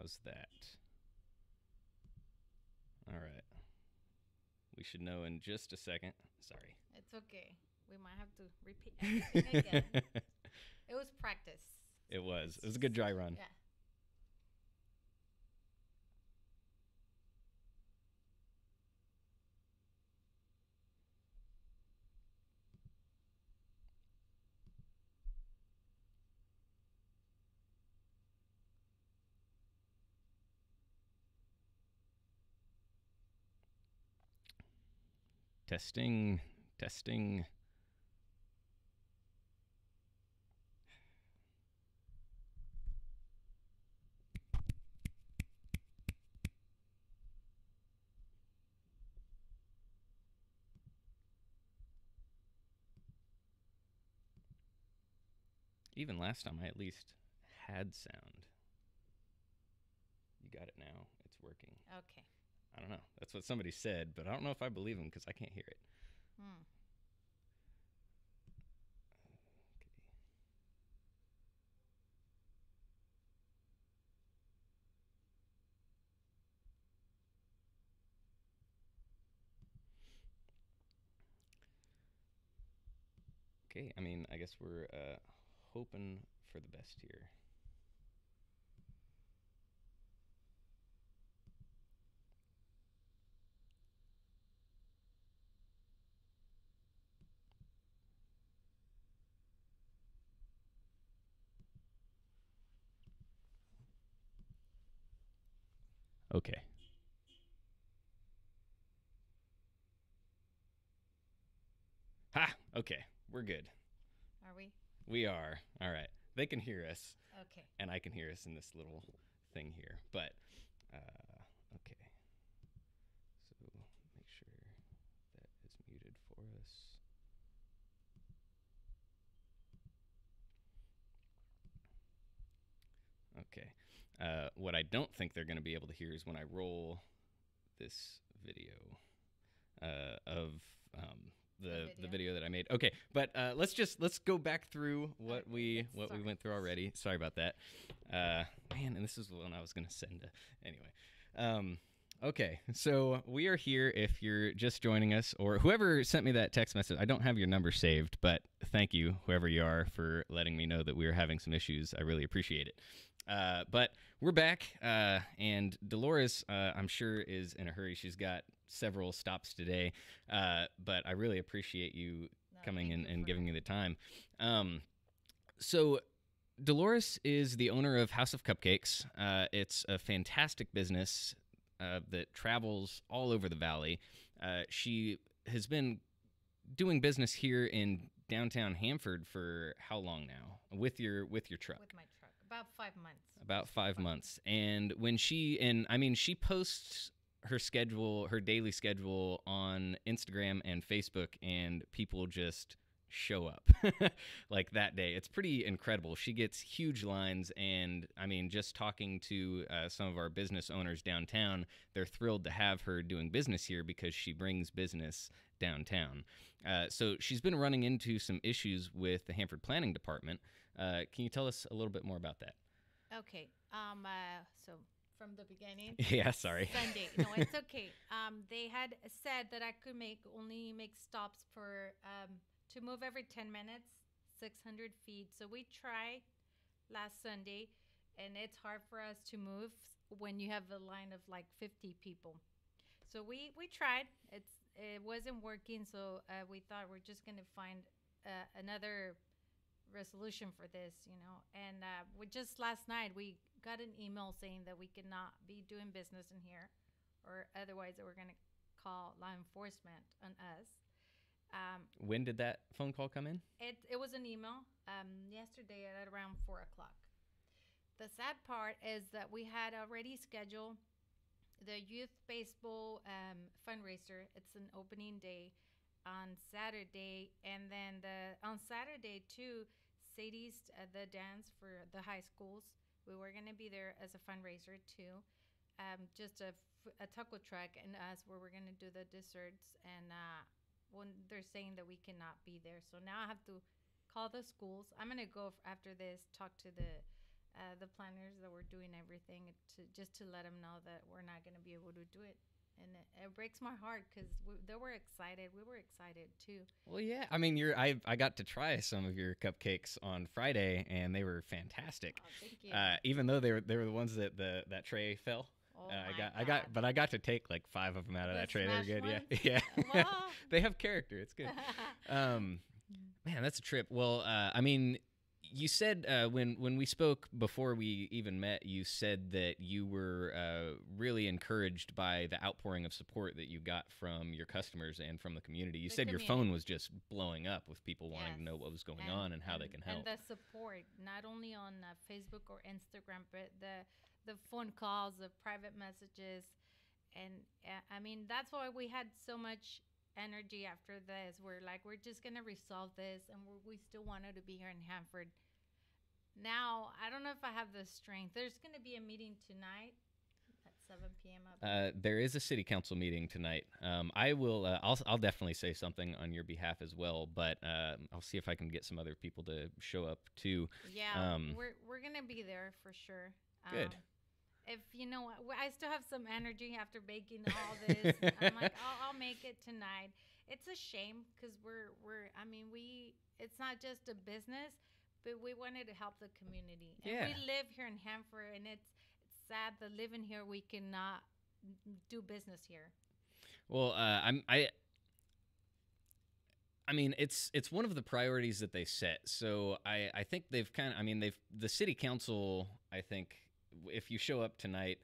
How's that? All right. We should know in just a second. Sorry. It's okay. We might have to repeat everything again. It was practice. It was. It was a good dry run. Yeah. Testing. Testing. Even last time I at least had sound. You got it now. It's working. Okay. I don't know. That's what somebody said, but I don't know if I believe them because I can't hear it. Hmm. Okay. I mean, I guess we're hoping for the best here. Okay. Ha! Okay. We're good. Are we? We are. All right. They can hear us, Okay. and I can hear us in this little thing here. But, okay. So make sure that is muted for us. Okay. What I don't think they're going to be able to hear is when I roll this video of the video that I made. Okay, but let's go back through what we went through already. Sorry about that, man. And this is the one I was going to send. Anyway. Okay, so we are here if you're just joining us, or whoever sent me that text message. I don't have your number saved, but thank you, whoever you are, for letting me know that we are having some issues. I really appreciate it. But we're back, and Dolores, I'm sure, is in a hurry. She's got several stops today, but I really appreciate you coming in and giving me the time. So Dolores is the owner of House of Cupcakes. It's a fantastic business that travels all over the valley. She has been doing business here in downtown Hanford for how long now? With your truck? With my truck, about 5 months. About 5 months. And when she posts her schedule, her daily schedule on Instagram and Facebook, and people just show up like that day. It's pretty incredible. She gets huge lines, and I mean, just talking to some of our business owners downtown, they're thrilled to have her doing business here because she brings business downtown. So she's been running into some issues with the Hanford Planning Department. Can you tell us a little bit more about that? Okay. So from the beginning. Yeah, sorry. Sunday. No, it's okay. They had said that I could only make stops for to move every 10 minutes, 600 feet. So we tried last Sunday, and it's hard for us to move when you have a line of like 50 people. So we tried. It wasn't working. So we thought we're just gonna find another resolution for this, And we just last night we got an email saying that we cannot be doing business in here, or otherwise that we're gonna call law enforcement on us. When did that phone call come in? It was an email yesterday at around 4 o'clock. The sad part is that we had already scheduled the youth baseball fundraiser. It's an opening day on Saturday, and then on Saturday too, Sadie's the dance for the high schools. We were gonna be there as a fundraiser too, just a taco truck and us where we're gonna do the desserts. And when they're saying that we cannot be there, so now I have to call the schools. I'm gonna go after this, talk to the the planners that were doing everything to just to let them know that we're not going to be able to do it. And it breaks my heart because they were excited. We were excited too. Well, yeah. I mean, I got to try some of your cupcakes on Friday, and they were fantastic. Oh, thank you. Even though they were the ones that tray fell. Oh but I got to take like 5 of them out of that tray. They're good. Ones? Yeah. Well. They have character. It's good. Man, that's a trip. Well, I mean, you said when we spoke before we even met, you said that you were really encouraged by the outpouring of support that you got from your customers and from the community. You said your phone was just blowing up with people wanting to know what was going on and how they can help. And the support, not only on Facebook or Instagram, but the phone calls, the private messages. And I mean, that's why we had so much energy after this. We're like, we're just going to resolve this. And we still wanted to be here in Hanford. Now, I don't know if I have the strength. There's going to be a meeting tonight at 7 p.m. There is a city council meeting tonight. I will. I'll definitely say something on your behalf as well. But I'll see if I can get some other people to show up too. Yeah, we're gonna be there for sure. Good. If you know, I still have some energy after baking all this. I'm like, I'll make it tonight. It's a shame because I mean, it's not just a business, but we wanted to help the community. And we live here in Hanford, and it's sad that living here we cannot do business here. Well, I mean, it's one of the priorities that they set. So I think the city council, I think, if you show up tonight,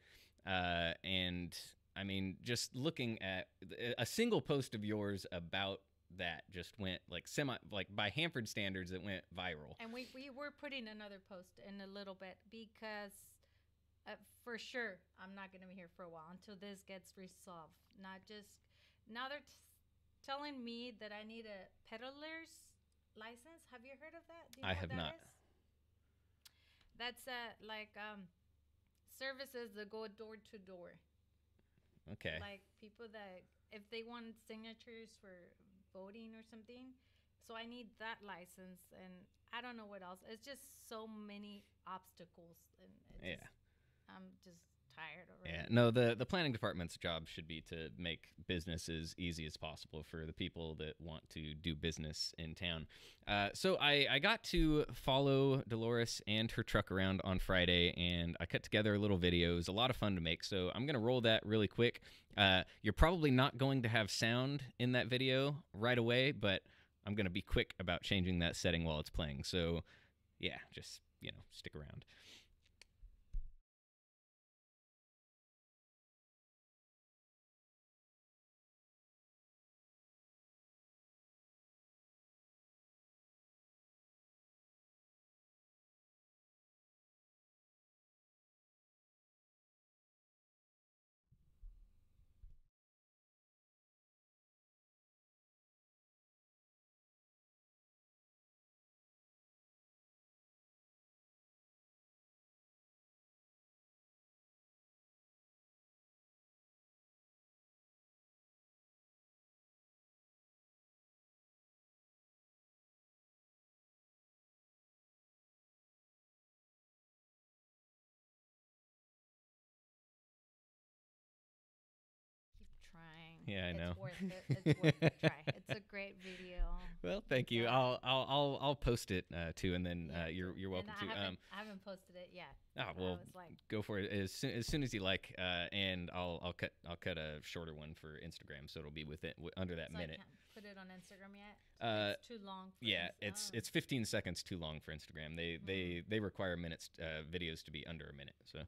and I mean, just looking at a single post of yours about that just went like by Hanford standards, it went viral. And we were putting another post in a little bit because for sure I'm not going to be here for a while until this gets resolved. Now they're telling me that I need a peddler's license. Have you heard of that? Do you know I have not. That's services that go door to door. Okay. Like people that if they want signatures for voting or something. So I need that license, and I don't know what else. It's just so many obstacles, and I'm just tired already. Yeah, no, the planning department's job should be to make business as easy as possible for the people that want to do business in town. So I got to follow Dolores and her truck around on Friday, and I cut together little videos, a lot of fun to make. So I'm going to roll that really quick. You're probably not going to have sound in that video right away, but I'm going to be quick about changing that setting while it's playing. So yeah, just, stick around. Trying. Yeah, I know. It's worth a try. It's a great video. Well, thank you. I'll post it too, and then you're welcome to. I haven't posted it yet. Oh well, go for it as soon as you like, and I'll cut a shorter one for Instagram, so it'll be under that minute. I can't put it on Instagram yet. It's too long. It's 15 seconds too long for Instagram. They require minutes videos to be under a minute. So.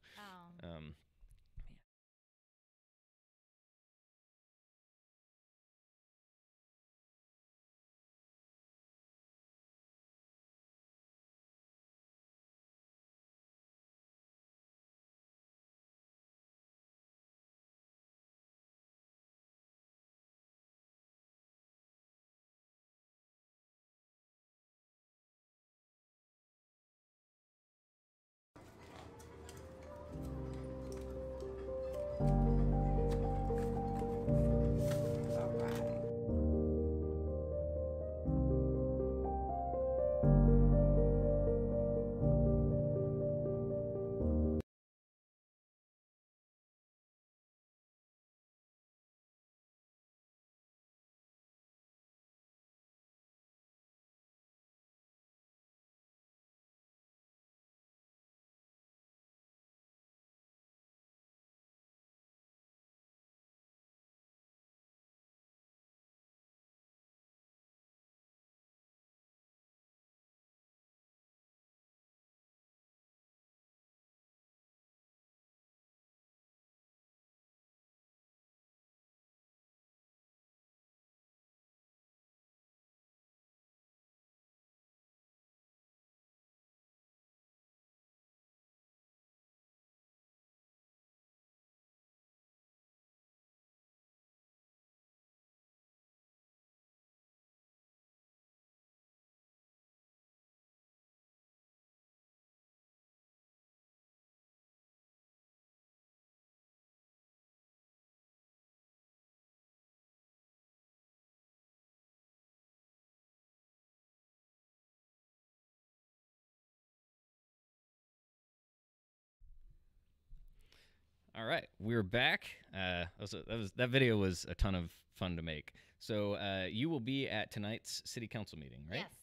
right, we're back. That video was a ton of fun to make. So you will be at tonight's city council meeting, right? Yes,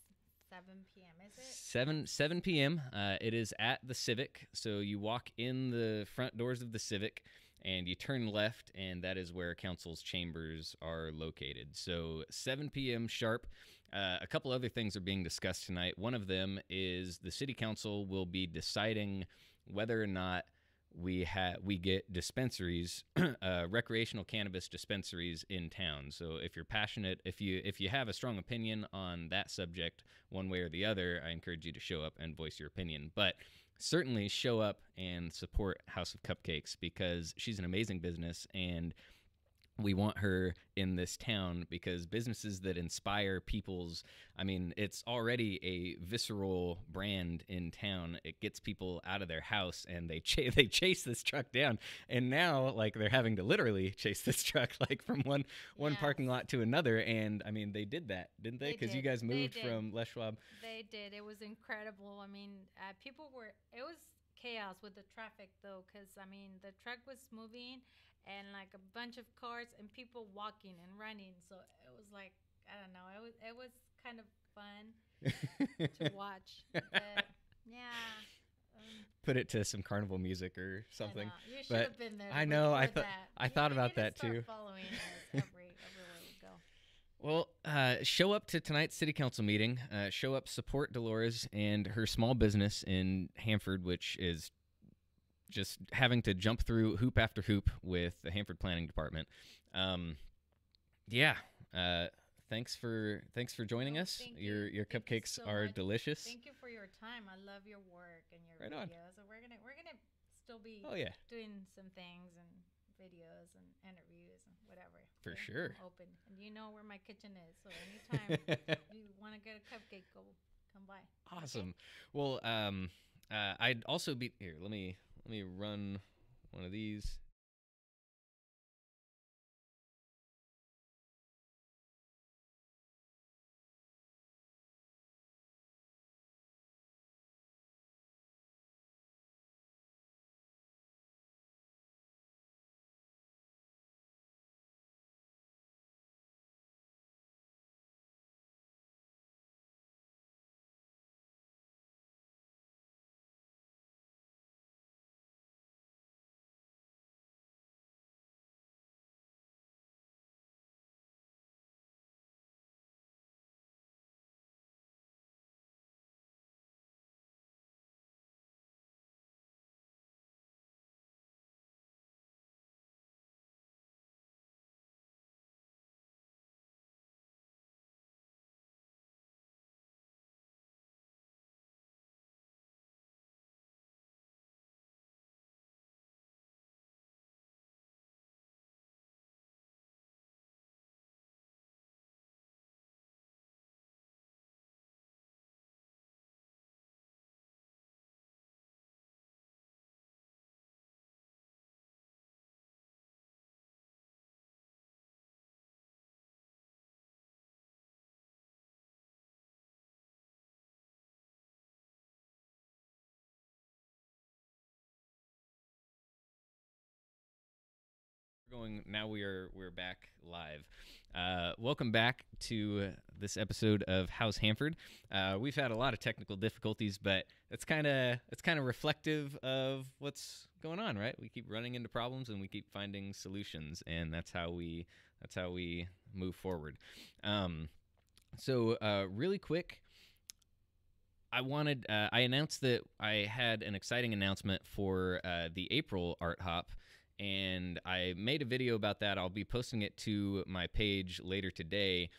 7 p.m. Is it? 7 p.m. It is at the Civic. So you walk in the front doors of the Civic, and you turn left, and that is where council's chambers are located. So 7 p.m. sharp. A couple other things are being discussed tonight. One of them is the city council will be deciding whether or not we get dispensaries, recreational cannabis dispensaries in town. So if you're passionate, if you have a strong opinion on that subject, one way or the other, I encourage you to show up and voice your opinion. But certainly show up and support House of Cupcakes, because she's an amazing business, and we want her in this town, because businesses that inspire it's already a visceral brand in town. It gets people out of their house, and they chase this truck down, and now like they're having to literally chase this truck like from one parking lot to another. And I mean, they did that, didn't they? Because you guys moved from Les Schwab. They did. It was incredible. I mean, it was chaos with the traffic though, because I mean the truck was moving, and like a bunch of cars and people walking and running. So it was like, I don't know, it was kind of fun to watch. But, yeah. Put it to some carnival music or something. You should have been there. I know. I thought about that too. Following us everywhere we go. Well, show up to tonight's city council meeting. Show up, support Dolores and her small business in Hanford, which is just having to jump through hoop after hoop with the Hanford Planning Department. Thanks for joining us. Your cupcakes are delicious. Thank you for your time. I love your work and your videos. So we're gonna still be doing some things and videos and interviews and whatever. For sure. I'm open, and you know where my kitchen is. So anytime you want to get a cupcake, come by. Awesome. Okay? Well, I'd also be here. Let me run one of these. We're back live. Welcome back to this episode of House Hanford. We've had a lot of technical difficulties, but it's kind of reflective of what's going on, right? We keep running into problems and we keep finding solutions, and that's how we move forward. So really quick, I announced that I had an exciting announcement for the April Art Hop, and I made a video about that. I'll be posting it to my page later today,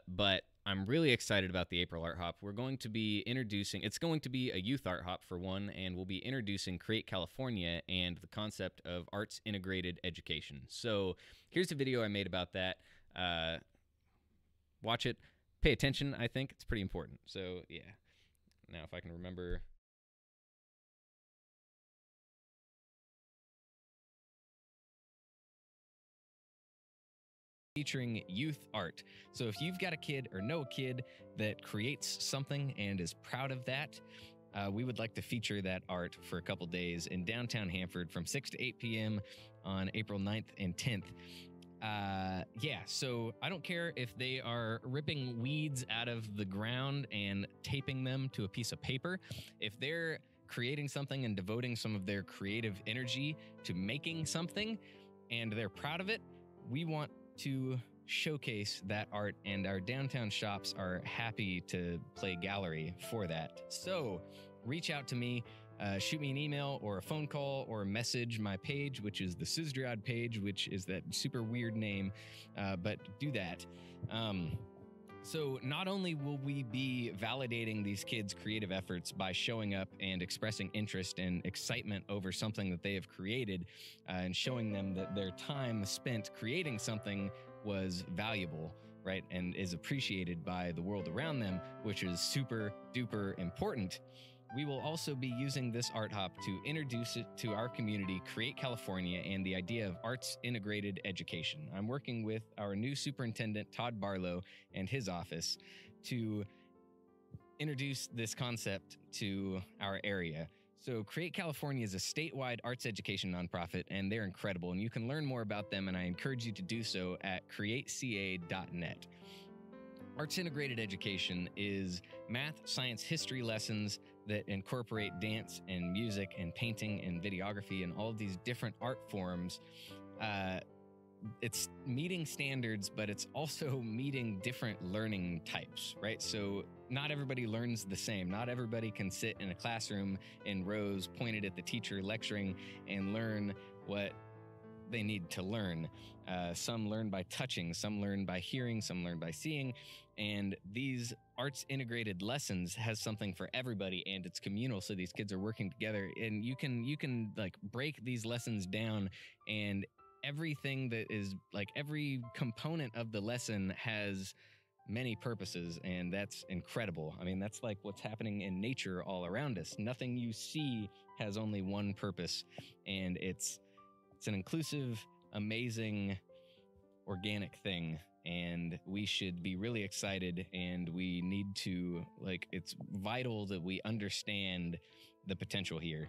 but I'm really excited about the April Art Hop. We're going to be it's going to be a youth art hop for one, and we'll be introducing Create California and the concept of arts integrated education. So here's a video I made about that. Watch it, pay attention. I think it's pretty important. So yeah, now if I can remember. Featuring youth art. So if you've got a kid or know a kid that creates something and is proud of that, we would like to feature that art for a couple days in downtown Hanford from 6 to 8 p.m. on April 9th and 10th. So I don't care if they are ripping weeds out of the ground and taping them to a piece of paper. If they're creating something and devoting some of their creative energy to making something and they're proud of it, we want to showcase that art, and our downtown shops are happy to play gallery for that. So reach out to me, shoot me an email or a phone call or message my page, which is the Sizdriad page, which is that super weird name, but do that. So not only will we be validating these kids' creative efforts by showing up and expressing interest and excitement over something that they have created, and showing them that their time spent creating something was valuable, right, and is appreciated by the world around them, which is super duper important. We will also be using this art hop to introduce it to our community, Create California, and the idea of arts integrated education. I'm working with our new superintendent, Todd Barlow, and his office to introduce this concept to our area. So Create California is a statewide arts education nonprofit, and they're incredible, and you can learn more about them, and I encourage you to do so at createca.net. Arts integrated education is math, science, history lessons that incorporate dance and music and painting and videography and all of these different art forms. It's meeting standards, but it's also meeting different learning types, right? So not everybody learns the same. Not everybody can sit in a classroom in rows pointed at the teacher lecturing and learn what they need to learn. Some learn by touching, some learn by hearing, some learn by seeing. And these arts integrated lessons has something for everybody, and it's communal. So these kids are working together, and you can like break these lessons down, and everything that is like every component of the lesson has many purposes, and that's incredible. I mean, that's like what's happening in nature all around us. Nothing you see has only one purpose, and it's an inclusive, amazing, organic thing, and we should be really excited, and we need to, like, it's vital that we understand the potential here,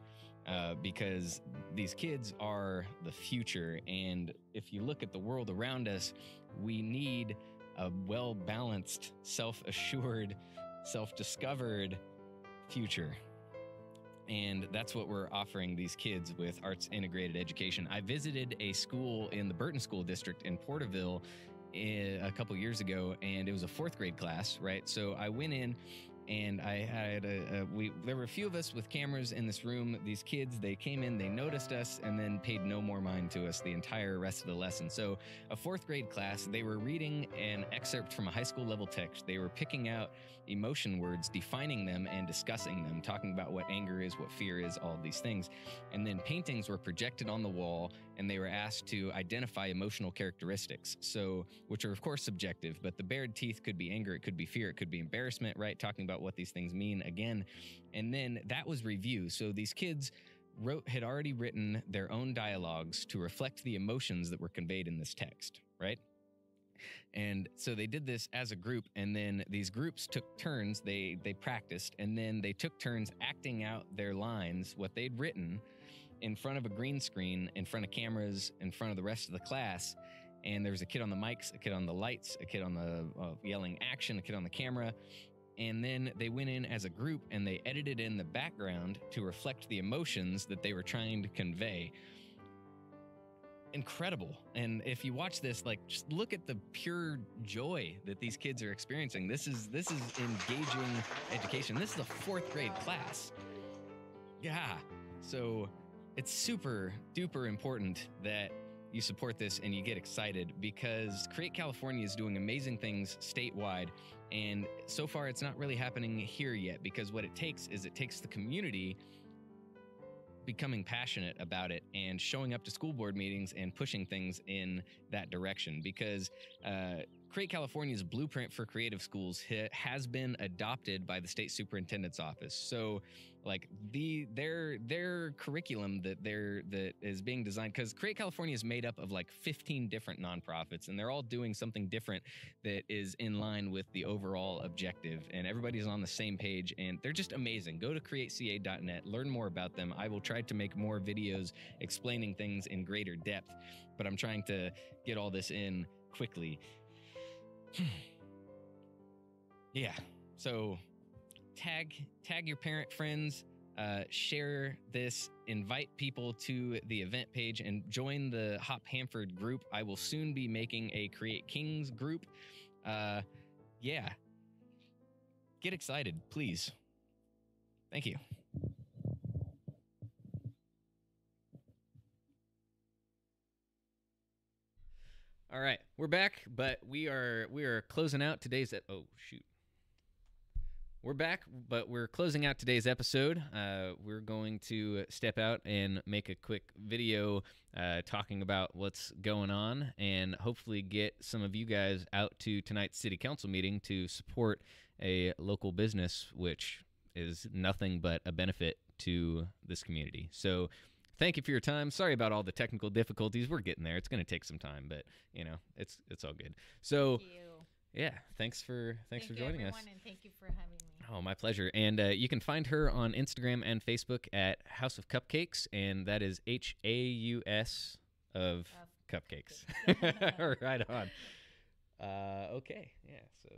because these kids are the future, and if you look at the world around us, we need a well-balanced, self-assured, self-discovered future. And that's what we're offering these kids with arts integrated education. I visited a school in the Burton School District in Porterville a couple years ago, and it was a 4th grade class, right? So I went in, and I had there were a few of us with cameras in this room. These kids, they came in, they noticed us, and then paid no more mind to us the entire rest of the lesson. So a 4th grade class, they were reading an excerpt from a high school level text. They were picking out emotion words, defining them and discussing them, talking about what anger is, what fear is, all of these things. And then paintings were projected on the wall, and they were asked to identify emotional characteristics, so which are of course subjective, but the bared teeth could be anger, it could be fear, it could be embarrassment, right? Talking about what these things mean again. And then that was review. So these kids had already written their own dialogues to reflect the emotions that were conveyed in this text, right? And so they did this as a group, and then these groups took turns, they practiced, and then they took turns acting out their lines, what they'd written, in front of a green screen, in front of cameras, in front of the rest of the class. And there was a kid on the mics, a kid on the lights, a kid on the yelling action, a kid on the camera. And then they went in as a group and they edited in the background to reflect the emotions that they were trying to convey. Incredible. And if you watch this, like, just look at the pure joy that these kids are experiencing. This is engaging education. This is a 4th grade class. Yeah. So it's super duper important that you support this and you get excited, because Create California is doing amazing things statewide. And so far, it's not really happening here yet, because what it takes is the community becoming passionate about it and showing up to school board meetings and pushing things in that direction. Because Create California's blueprint for creative schools has been adopted by the state superintendent's office. So like their curriculum that is being designed, because Create California is made up of like 15 different nonprofits, and they're all doing something different that is in line with the overall objective, and everybody's on the same page, and they're just amazing. Go to createca.net, learn more about them. I will try to make more videos explaining things in greater depth, but I'm trying to get all this in quickly. Yeah, so tag your parent friends, share this, invite people to the event page, and join the Hop Hanford group. I will soon be making a Create Kings group. Yeah, get excited, please. Thank you. All right, we're back, but we are closing out today's. Oh shoot. We're back, but we're closing out today's episode. We're going to step out and make a quick video talking about what's going on, and hopefully get some of you guys out to tonight's city council meeting to support a local business, which is nothing but a benefit to this community. So thank you for your time. Sorry about all the technical difficulties. We're getting there. It's going to take some time, but you know, it's all good. So Thank you. Yeah, thanks for joining us. And thank you for having me. Oh, my pleasure. And you can find her on Instagram and Facebook at House of Cupcakes, and that is HAUS of Cupcakes. Right on. Okay, yeah, so